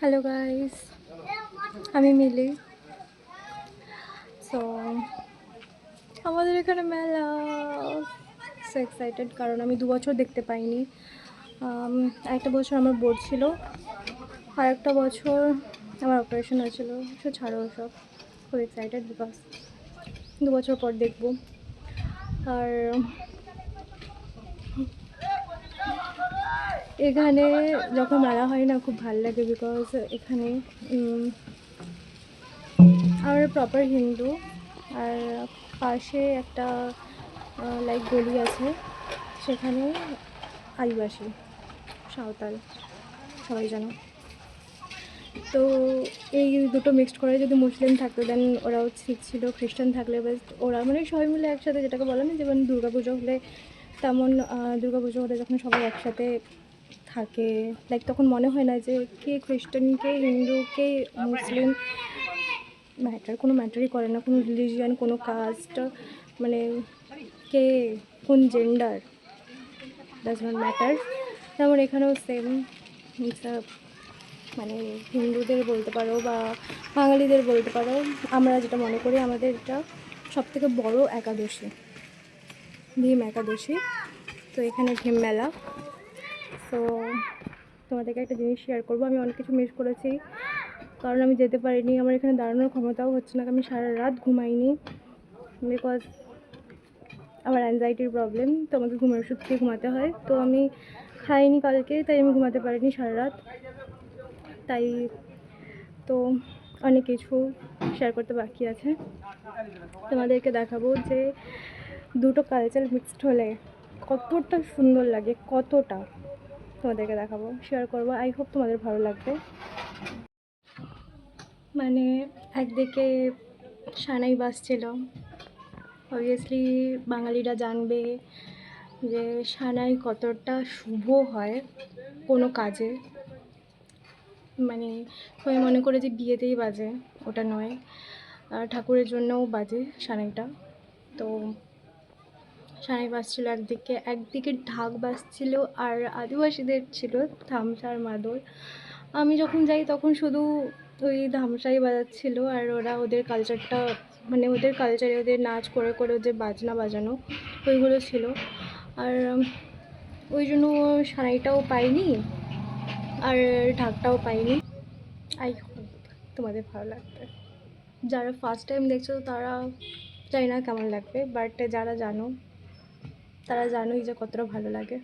Hello guys, আমি মিলি। So আমাদের এখানে মেলা, সো এক্সাইটেড কারণ আমি 2 বছর দেখতে পাইনি। একটা বছর আমার বোর্ড ছিল, আর একটা বছর আমার অপারেশন হয়েছিল। সো ছাড়ো সব, খুব এক্সাইটেড বিকজ 2 বছর পর দেখবো। আর এখানে যখন মেলা হয় না, খুব ভালো লাগে বিকজ এখানে আমরা প্রপার হিন্দু, আর পাশে একটা লাইক গলি আছে, সেখানে আদিবাসী, সাঁওতাল, সবাই জানো। তো এই দুটো মিক্সড করে, যদি মুসলিম থাকতো দেন ওরাও ঠিক ছিল, খ্রিস্টান থাকলে বাস ওরা মানে সবাই মিলে একসাথে, যেটাকে বলে না যেমন দুর্গাপুজো হলে, তেমন দুর্গাপুজো হলে যখন সবাই একসাথে থাকে, লাইক তখন মনে হয় না যে কে খ্রিস্টান, কে হিন্দু, কে মুসলিম, কোনো ম্যাটারই করে না, কোনো রিলিজিয়ান, কোনো কাস্ট, মানে কে কোন জেন্ডার, ডাজ নট ম্যাটার। তেমন এখানেও সেম, মানে হিন্দুদের বলতে পারো বা বাঙালিদের বলতে পারো, আমরা যেটা মনে করি আমাদের এটা সবথেকে বড় একাদশী, ভীম একাদশী। তো এখানে ভীম মেলা। তো তোমাদেরকে একটা জিনিস শেয়ার করবো, আমি অনেক কিছু মিস করেছি কারণ আমি যেতে পারিনি, আমার এখানে দাঁড়ানোর ক্ষমতাও হচ্ছে না, আমি সারা রাত ঘুমাইনি বিকজ আমার অ্যাংজাইটির প্রবলেম, তো আমাকে ঘুমের ওষুধ খেয়ে ঘুমাতে হয়। তো আমি খাইনি কালকে, তাই আমি ঘুমাতে পারিনি সারা রাত। তাই তো অনেক কিছু শেয়ার করতে বাকি আছে, তোমাদেরকে দেখাবো যে দুটো কালচার মিক্সড হলে কতটা সুন্দর লাগে, কতটা তোমাদেরকে দেখাবো, শেয়ার করবো। আই হোপ তোমাদের ভালো লাগবে। মানে একদিকে সানাই বাজছিল, অবভিয়াসলি বাঙালিরা জানবে যে সানাই কতটা শুভ হয় কোনো কাজে, মানে সবাই মনে করে যে বিয়েতেই বাজে, ওটা নয়, ঠাকুরের জন্যও বাজে সানাইটা। তো সানাই বাজছিল, একদিকে ঢাক বাজছিল, আর আদিবাসীদের ছিল ধামসার মাদল। আমি যখন যাই তখন শুধু ওই ধামসাই বাজাচ্ছিল, আর ওরা ওদের কালচারটা, মানে ওদের কালচারে ওদের নাচ করে করে ওদের বাজনা বাজানো ওইগুলো ছিল। আর ওই জন্য সানাইটাও পাইনি আর ঢাকটাও পাইনি। আই হোপ তোমাদের ভালো লাগবে। যারা ফার্স্ট টাইম দেখছো তারা জানি না কেমন লাগবে, বাট যারা জানো তারা জানোই যে কতটা ভালো লাগে।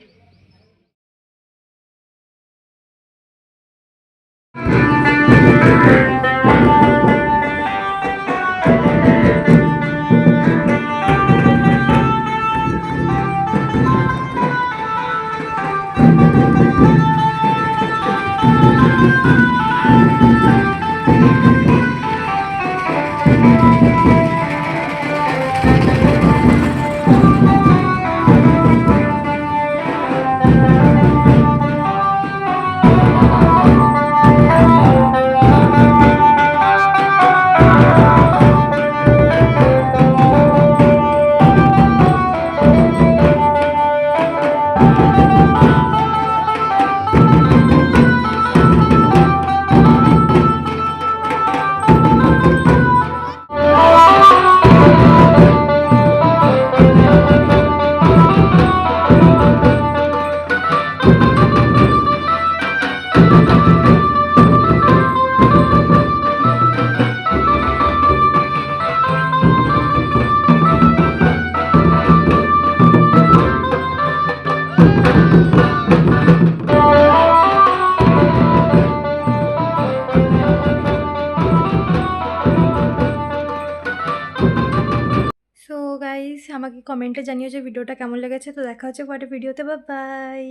সো গাইস, আমাকে কমেন্টে জানিও যে ভিডিওটা কেমন লেগেছে। তো দেখা হচ্ছে পরের ভিডিওতে, বাই বাই।